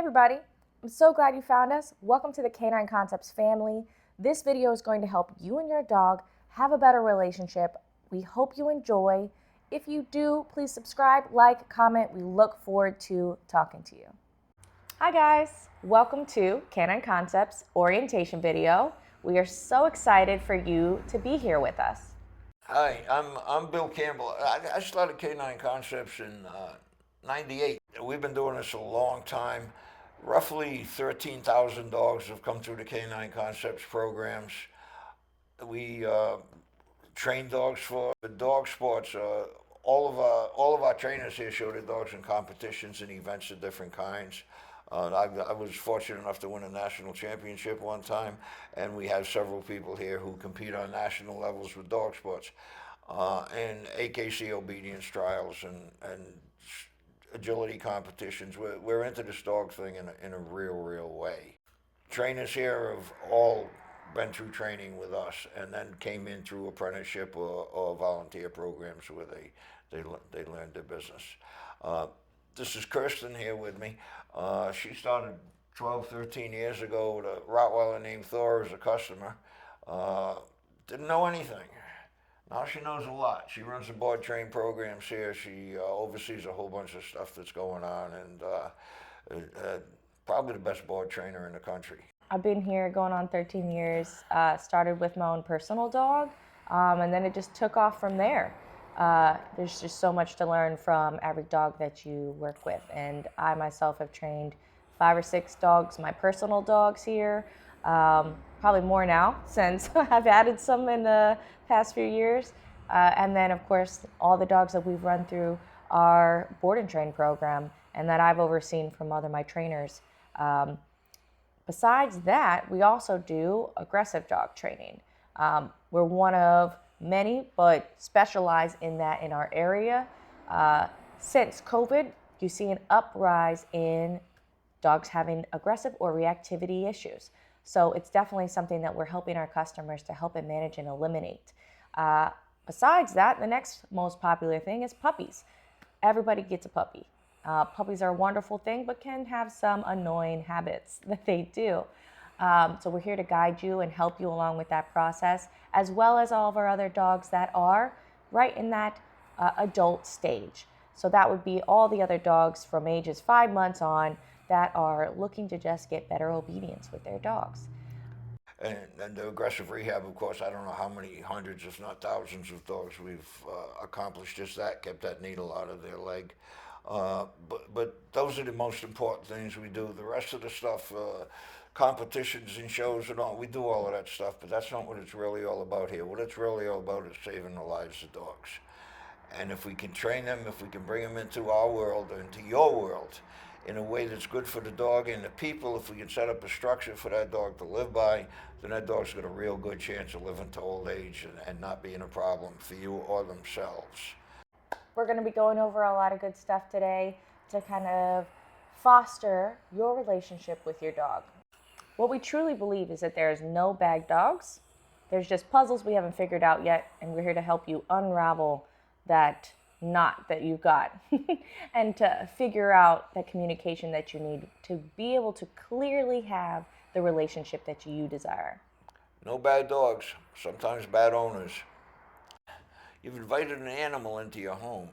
everybody, I'm so glad you found us. Welcome to the Canine Concepts family. This video is going to help you and your dog have a better relationship. We hope you enjoy. If you do, please subscribe, like, comment. We look forward to talking to you. Hi guys, welcome to Canine Concepts orientation video. We are so excited for you to be here with us. Hi, I'm Bill Campbell. I started Canine Concepts in '98. We've been doing this a long time. Roughly 13,000 dogs have come through the Canine Concepts programs. We train dogs for dog sports. All of our trainers here show their dogs in competitions and events of different kinds. I was fortunate enough to win a national championship one time, and we have several people here who compete on national levels with dog sports, and AKC obedience trials and agility competitions. We're into this dog thing in a real way. Trainers here have all been through training with us and then came in through apprenticeship or volunteer programs where they learned their business. This is Kirsten here with me. She started 12, 13 years ago with a Rottweiler named Thor as a customer. Didn't know anything. Now she knows a lot. She runs the board train programs here. She oversees a whole bunch of stuff that's going on, and probably the best board trainer in the country. I've been here going on 13 years, started with my own personal dog, and then it just took off from there. There's just so much to learn from every dog that you work with, and I myself have trained 5 or 6 dogs, my personal dogs here, probably more now since I've added some in the past few years, and then of course all the dogs that we've run through our board and train program and that I've overseen from my trainers. Besides that, we also do aggressive dog training. We're one of many, but specialize in that in our area. Since COVID, you see an uprise in dogs having aggressive or reactivity issues. So it's definitely something that we're helping our customers to help and manage and eliminate. Besides that, the next most popular thing is puppies. Everybody gets a puppy. Puppies are a wonderful thing, but can have some annoying habits that they do. So we're here to guide you and help you along with that process, as well as all of our other dogs that are right in that adult stage. So that would be all the other dogs from ages 5 months on that are looking to just get better obedience with their dogs. And the aggressive rehab, of course, I don't know how many hundreds, if not thousands of dogs we've accomplished just that, kept that needle out of their leg. But those are the most important things we do. The rest of the stuff, competitions and shows and all, we do all of that stuff, but that's not what it's really all about here. What it's really all about is saving the lives of dogs. And if we can train them, if we can bring them into our world, or into your world, in a way that's good for the dog and the people, if we can set up a structure for that dog to live by, then that dog's got a real good chance of living to old age and not being a problem for you or themselves. We're going to be going over a lot of good stuff today to kind of foster your relationship with your dog. What we truly believe is that there's no bad dogs. There's just puzzles we haven't figured out yet, and we're here to help you unravel that knot that you've got and to figure out that communication that you need to be able to clearly have the relationship that you desire. No bad dogs, sometimes bad owners. You've invited an animal into your home,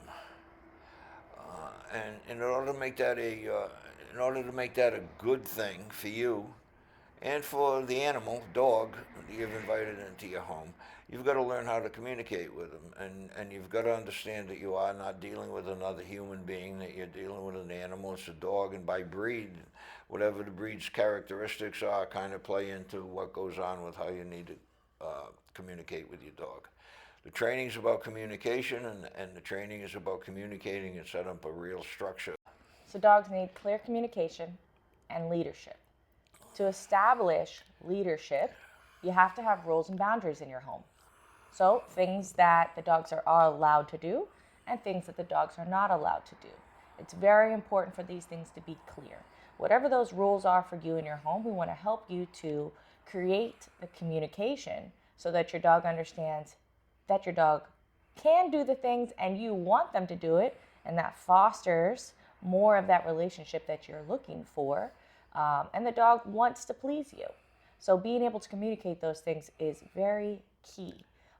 and in order to make that a good thing for you and for the animal, dog, that you've invited into your home, you've got to learn how to communicate with them, and you've got to understand that you are not dealing with another human being, that you're dealing with an animal. It's a dog, and by breed, whatever the breed's characteristics are kind of play into what goes on with how you need to communicate with your dog. The training is about communication, and the training is about communicating and set up a real structure. So dogs need clear communication and leadership. To establish leadership, you have to have rules and boundaries in your home. So things that the dogs are allowed to do and things that the dogs are not allowed to do. It's very important for these things to be clear. Whatever those rules are for you in your home, we want to help you to create the communication so that your dog understands that your dog can do the things and you want them to do it, and that fosters more of that relationship that you're looking for, and the dog wants to please you. So being able to communicate those things is very key.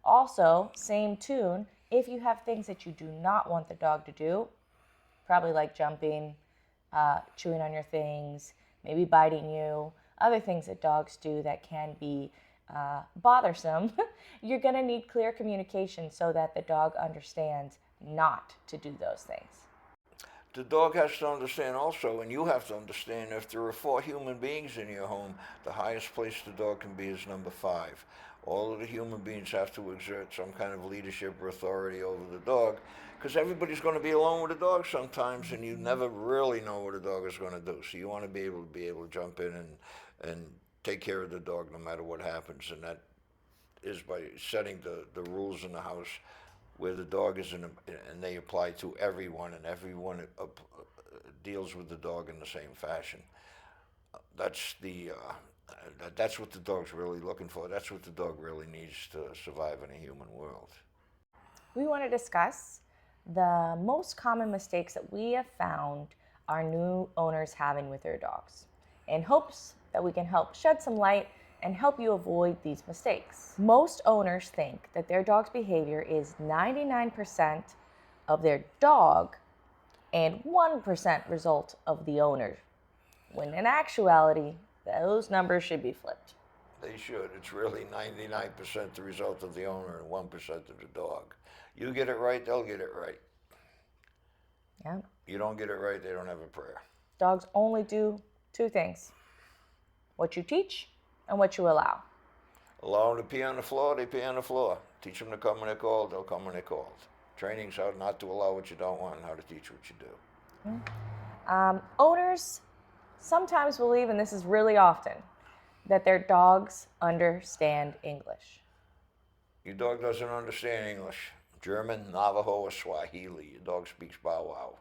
Also, same tune, if you have things that you do not want the dog to do, probably like jumping, chewing on your things, maybe biting you, other things that dogs do that can be bothersome, you're going to need clear communication so that the dog understands not to do those things. The dog has to understand also, and you have to understand, if there are 4 human beings in your home, the highest place the dog can be is number 5. All of the human beings have to exert some kind of leadership or authority over the dog, because everybody's going to be alone with a dog sometimes, and you never really know what a dog is going to do. So you want to be able to jump in and take care of the dog no matter what happens, and that is by setting the rules in the house where the dog is and they apply to everyone, and everyone deals with the dog in the same fashion. That's that's what the dog's really looking for. That's what the dog really needs to survive in a human world. We want to discuss the most common mistakes that we have found our new owners having with their dogs, in hopes that we can help shed some light and help you avoid these mistakes. Most owners think that their dog's behavior is 99% of their dog and 1% result of the owner, when in actuality, those numbers should be flipped. They should. It's really 99% the result of the owner and 1% of the dog. You get it right, they'll get it right. Yeah. You don't get it right, they don't have a prayer. Dogs only do 2 things: what you teach and what you allow. Allow them to pee on the floor, they pee on the floor. Teach them to come when they're called, they'll come when they're called. Training's how not to allow what you don't want and how to teach what you do. Owners sometimes believe, and this is really often, that their dogs understand English. Your dog doesn't understand English. German, Navajo, or Swahili. Your dog speaks bow wow.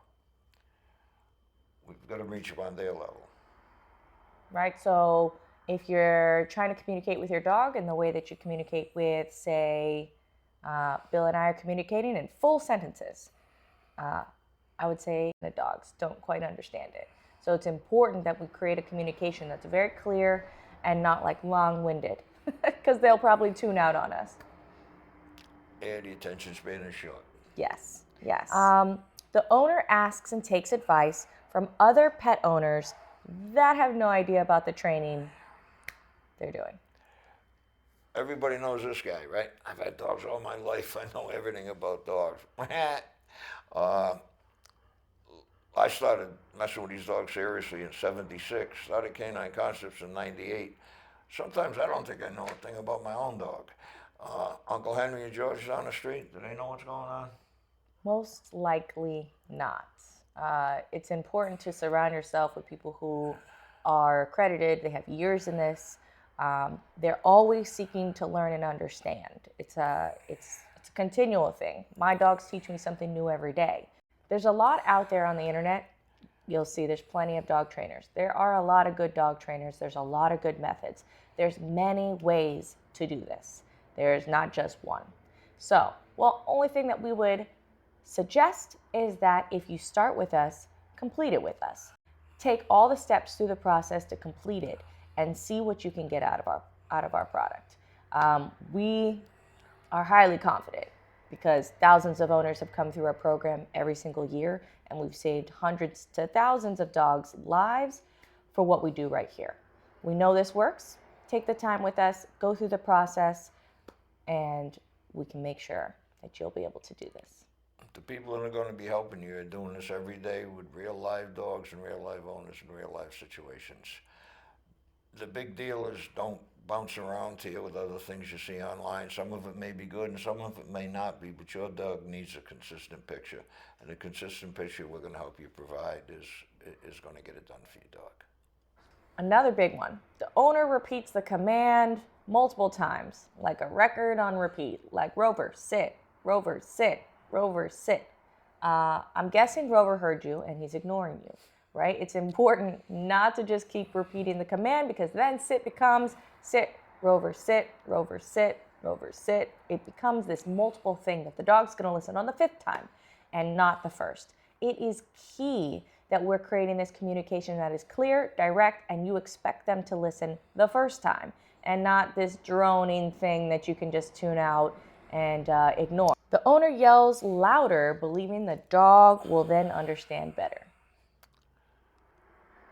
We've got to reach them on their level. Right? So if you're trying to communicate with your dog in the way that you communicate with, say, Bill and I are communicating in full sentences, I would say the dogs don't quite understand it. So it's important that we create a communication that's very clear and not like long-winded, because they'll probably tune out on us. And the attention span is short. Yes, yes. The owner asks and takes advice from other pet owners that have no idea about the training they're doing. Everybody knows this guy, right? I've had dogs all my life. I know everything about dogs. I started messing with these dogs seriously in '76, started Canine Concepts in '98. Sometimes I don't think I know a thing about my own dog. Uncle Henry and George is on the street. Do they know what's going on? Most likely not. It's important to surround yourself with people who are accredited. They have years in this. They're always seeking to learn and understand. It's a continual thing. My dogs teach me something new every day. There's a lot out there on the internet. You'll see there's plenty of dog trainers. There are a lot of good dog trainers. There's a lot of good methods. There's many ways to do this. There's not just one. So, only thing that we would suggest is that if you start with us, complete it with us. Take all the steps through the process to complete it and see what you can get out of our product. We are highly confident because thousands of owners have come through our program every single year, and we've saved hundreds to thousands of dogs' lives for what we do right here. We know this works. Take the time with us, go through the process, and we can make sure that you'll be able to do this. The people that are going to be helping you are doing this every day with real live dogs and real live owners in real life situations. The big deal is don't bounce around here with other things you see online. Some of it may be good and some of it may not be, but your dog needs a consistent picture. And the consistent picture we're going to help you provide is going to get it done for your dog. Another big one. The owner repeats the command multiple times, like a record on repeat, like Rover, sit, Rover, sit, Rover, sit. I'm guessing Rover heard you and he's ignoring you, right? It's important not to just keep repeating the command, because then sit becomes sit, Rover, sit, Rover, sit, Rover, sit. It becomes this multiple thing that the dog's going to listen on the 5th time and not the 1st. It is key that we're creating this communication that is clear, direct, and you expect them to listen the first time, and not this droning thing that you can just tune out and ignore. The owner yells louder, believing the dog will then understand better.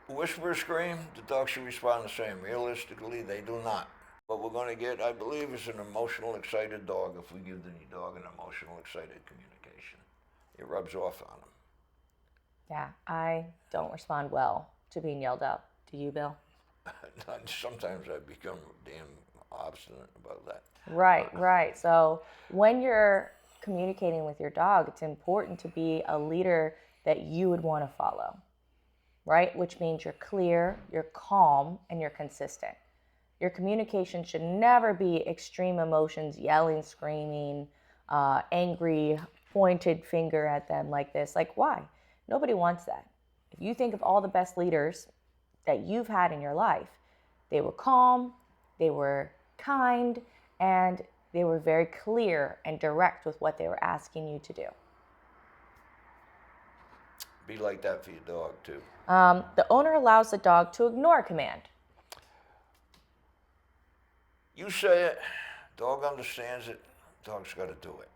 Whisper, scream, the dog should respond the same. Realistically, they do not. What we're going to get, I believe, is an emotional, excited dog if we give the dog an emotional, excited communication. It rubs off on them. Yeah, I don't respond well to being yelled at. Do you, Bill? Sometimes I become damn obstinate about that. Right. So when you're communicating with your dog, it's important to be a leader that you would want to follow, right? Which means you're clear, you're calm, and you're consistent. Your communication should never be extreme emotions, yelling, screaming, angry, pointed finger at them like this. Like, why? Nobody wants that. If you think of all the best leaders that you've had in your life, they were calm, they were kind, and they were very clear and direct with what they were asking you to do. Be like that for your dog, too. The owner allows the dog to ignore a command. You say it, dog understands it, dog's got to do it.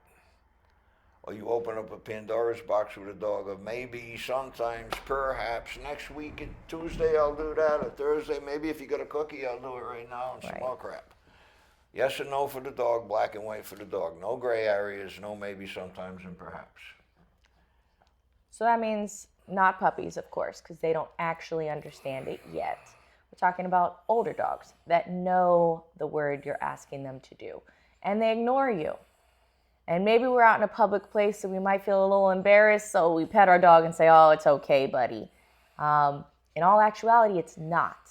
Or you open up a Pandora's box with a dog of maybe, sometimes, perhaps, next week, Tuesday I'll do that, or Thursday, maybe if you got a cookie, I'll do it right now, and some more crap. Yes and no for the dog, black and white for the dog. No gray areas, no maybe, sometimes, and perhaps. So that means not puppies, of course, because they don't actually understand it yet. We're talking about older dogs that know the word you're asking them to do, and they ignore you. And maybe we're out in a public place and we might feel a little embarrassed, so we pet our dog and say, oh, it's okay, buddy. In all actuality, it's not.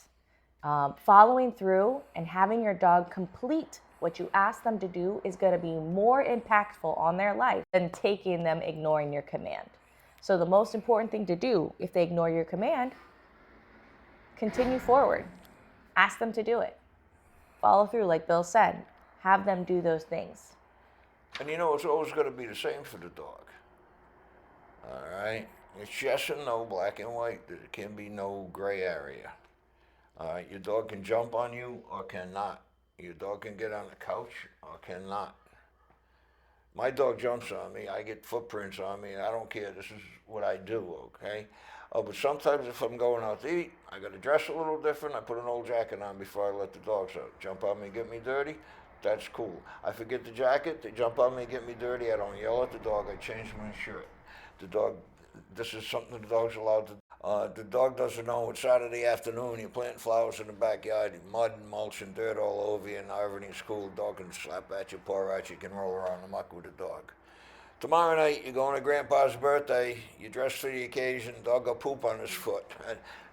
Following through and having your dog complete what you ask them to do is going to be more impactful on their life than taking them ignoring your command. So the most important thing to do if they ignore your command, continue forward. Ask them to do it. Follow through, like Bill said. Have them do those things. And you know, it's always going to be the same for the dog. All right? It's yes and no, black and white. There can be no gray area. All right? Your dog can jump on you or cannot. Your dog can get on the couch or cannot. My dog jumps on me. I get footprints on me. I don't care. This is what I do, okay? But sometimes if I'm going out to eat, I got to dress a little different. I put an old jacket on before I let the dogs out. Jump on me, get me dirty. That's cool. I forget the jacket, they jump on me and get me dirty. I don't yell at the dog, I change my shirt. The dog, this is something the dog's allowed to do. The dog doesn't know it's Saturday afternoon, you're planting flowers in the backyard, mud and mulch and dirt all over you, and now everything's cool. The dog can slap at you, paw at you, can roll around the muck with the dog. Tomorrow night, you're going to Grandpa's birthday, you dress for the occasion, dog got poop on his foot.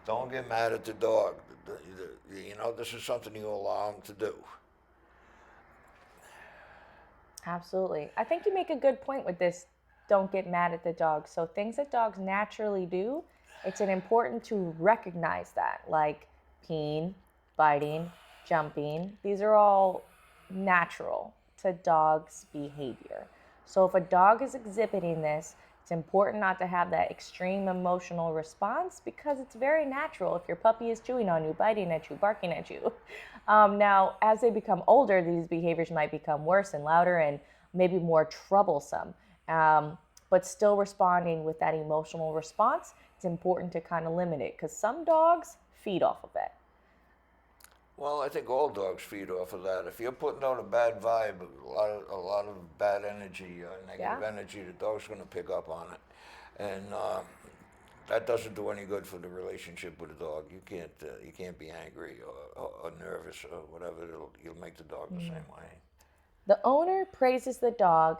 Don't get mad at the dog. You know, this is something you allow him to do. Absolutely. I think you make a good point with this, don't get mad at the dog. So things that dogs naturally do, it's important to recognize that, like peeing, biting, jumping. These are all natural to dogs' behavior. So if a dog is exhibiting this, it's important not to have that extreme emotional response because it's very natural if your puppy is chewing on you, biting at you, barking at you. Now, as they become older, these behaviors might become worse and louder and maybe more troublesome. But still responding with that emotional response, it's important to kind of limit it because some dogs feed off of it. Well, I think all dogs feed off of that. If you're putting out a bad vibe, a lot of bad energy, negative energy, the dog's going to pick up on it, and that doesn't do any good for the relationship with the dog. You can't be angry or nervous or whatever. You'll make the dog the same way. The owner praises the dog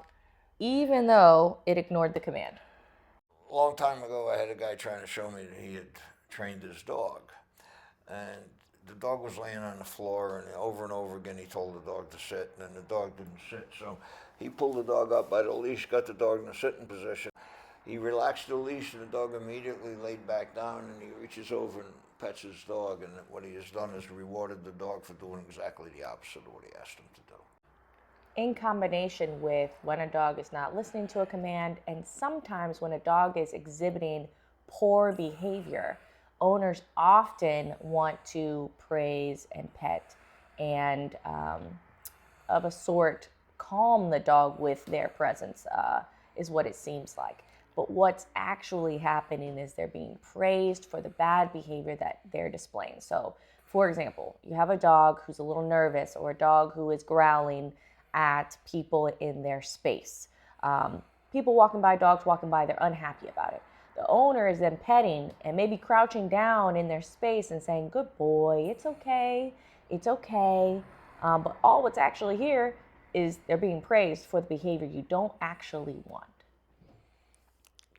even though it ignored the command. A long time ago, I had a guy trying to show me that he had trained his dog, and the dog was laying on the floor, and over again he told the dog to sit, and the dog didn't sit. So he pulled the dog up by the leash, got the dog in a sitting position. He relaxed the leash, and the dog immediately laid back down, and he reaches over and pets his dog, and what he has done is rewarded the dog for doing exactly the opposite of what he asked him to do. In combination with when a dog is not listening to a command, and sometimes when a dog is exhibiting poor behavior, owners often want to praise and pet and of a sort calm the dog with their presence, is what it seems like. But what's actually happening is they're being praised for the bad behavior that they're displaying. So, for example, you have a dog who's a little nervous or a dog who is growling at people in their space. People walking by, dogs walking by, they're unhappy about it. The owner is then petting and maybe crouching down in their space and saying, "Good boy, it's okay, it's okay." But all what's actually here is they're being praised for the behavior you don't actually want.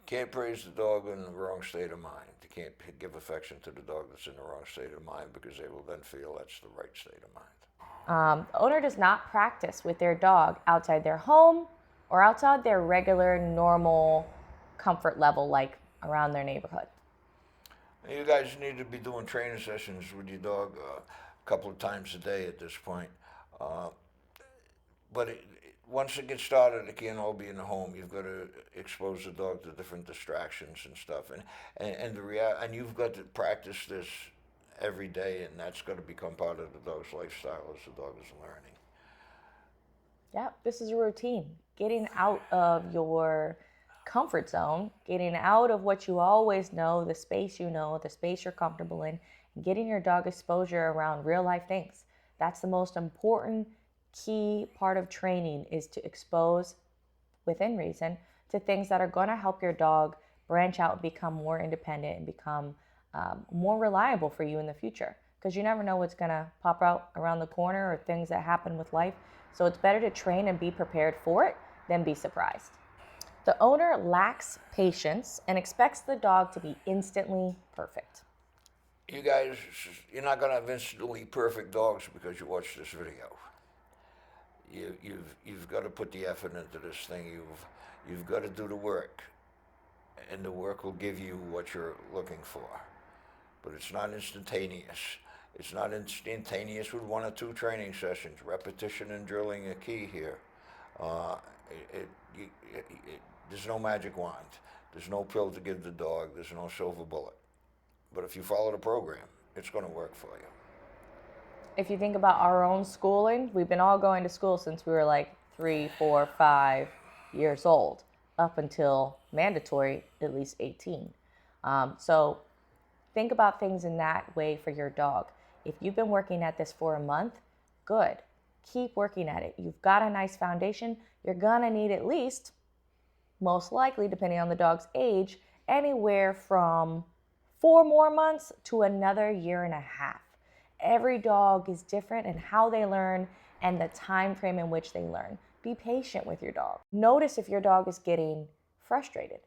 Can't praise the dog in the wrong state of mind. You can't give affection to the dog that's in the wrong state of mind, because they will then feel that's the right state of mind. The owner does not practice with their dog outside their home or outside their regular, normal comfort level, like around their neighborhood. You guys need to be doing training sessions with your dog a couple of times a day at this point. But once it gets started, it can't all be in the home. You've got to expose the dog to different distractions and stuff, and you've got to practice this every day, and that's got to become part of the dog's lifestyle as the dog is learning. Yeah, this is a routine. Getting out of your comfort zone, getting out of what you always know, the space you know, the space you're comfortable in, and getting your dog exposure around real life things. That's the most important key part of training, is to expose, within reason, to things that are going to help your dog branch out and become more independent and become more reliable for you in the future. Because you never know what's going to pop out around the corner or things that happen with life. So it's better to train and be prepared for it than be surprised. The owner lacks patience and expects the dog to be instantly perfect. You guys, you're not going to have instantly perfect dogs because you watch this video. You've got to put the effort into this thing. You've got to do the work, and the work will give you what you're looking for. But it's not instantaneous. It's not instantaneous with 1 or 2 training sessions. Repetition and drilling are key here. There's no magic wand. There's no pill to give the dog. There's no silver bullet. But if you follow the program, it's going to work for you. If you think about our own schooling, we've been all going to school since we were like 3, 4, 5 years old, up until mandatory, at least 18. So think about things in that way for your dog. If you've been working at this for a month, good. Keep working at it. You've got a nice foundation. You're gonna need at least, most likely, depending on the dog's age, anywhere from 4 more months to another 1.5 years. Every dog is different in how they learn and the time frame in which they learn. Be patient with your dog. Notice if your dog is getting frustrated.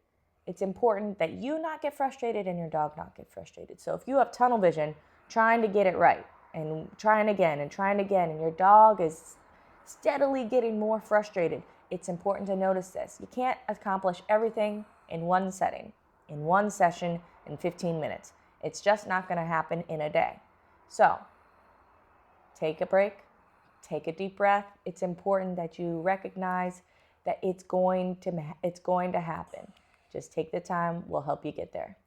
It's important that you not get frustrated and your dog not get frustrated. So if you have tunnel vision, trying to get it right and trying again, and your dog is steadily getting more frustrated, it's important to notice this. You can't accomplish everything in one setting, in one session, in 15 minutes. It's just not going to happen in a day. So take a break, take a deep breath. It's important that you recognize that it's going to happen. Just take the time. We'll help you get there.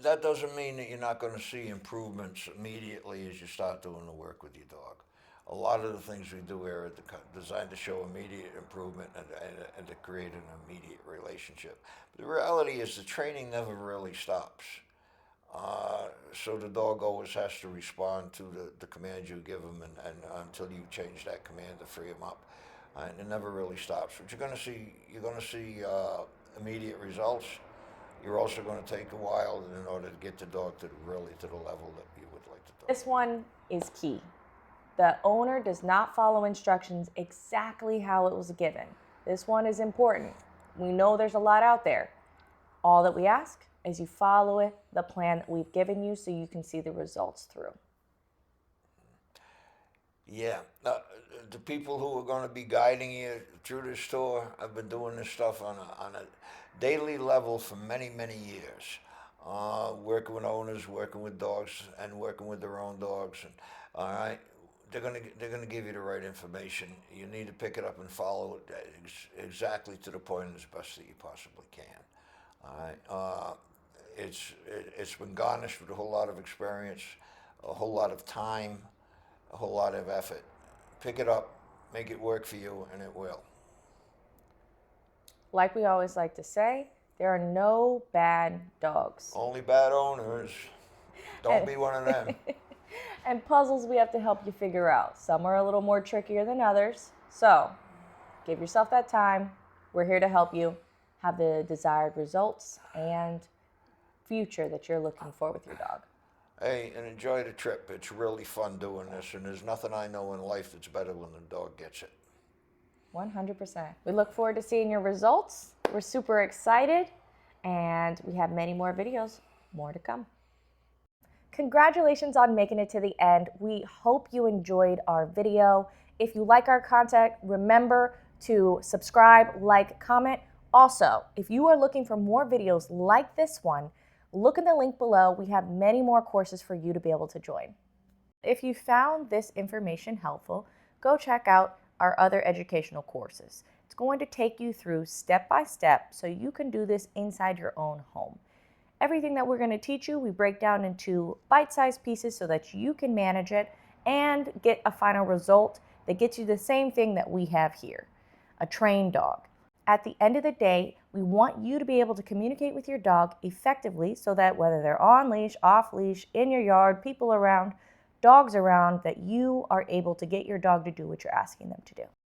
That doesn't mean that you're not going to see improvements immediately as you start doing the work with your dog. A lot of the things we do here are designed to show immediate improvement and to create an immediate relationship. But the reality is the training never really stops. So the dog always has to respond to the command you give him, and until you change that command to free him up. And it never really stops. But you're going to see immediate results. You're also going to take a while in order to get the dog to the level that you would like the dog. This one is key. The owner does not follow instructions exactly how it was given. This one is important. We know there's a lot out there. All that we ask is you follow it, the plan that we've given you, so you can see the results through. Yeah, the people who are going to be guiding you through this tour, I've been doing this stuff on a daily level for many, many years. Working with owners, working with dogs, and working with their own dogs. And all right, they're gonna give you the right information. You need to pick it up and follow it exactly to the point as best that you possibly can. All right. it's been garnished with a whole lot of experience, a whole lot of time, a whole lot of effort. Pick it up, make it work for you, and it will. Like we always like to say, there are no bad dogs. Only bad owners. Don't be one of them. And puzzles we have to help you figure out. Some are a little more trickier than others. So give yourself that time. We're here to help you have the desired results and future that you're looking for with your dog. Hey, and enjoy the trip. It's really fun doing this, and there's nothing I know in life that's better when the dog gets it. 100%. We look forward to seeing your results. We're super excited, and we have many more videos, more to come. Congratulations on making it to the end. We hope you enjoyed our video. If you like our content, remember to subscribe, like, comment. Also, if you are looking for more videos like this one, look in the link below. We have many more courses for you to be able to join. If you found this information helpful, go check out our other educational courses. It's going to take you through step by step so you can do this inside your own home. Everything that we're going to teach you, we break down into bite-sized pieces so that you can manage it and get a final result that gets you the same thing that we have here, a trained dog. At the end of the day, we want you to be able to communicate with your dog effectively so that whether they're on leash, off leash, in your yard, people around, dogs around, that you are able to get your dog to do what you're asking them to do.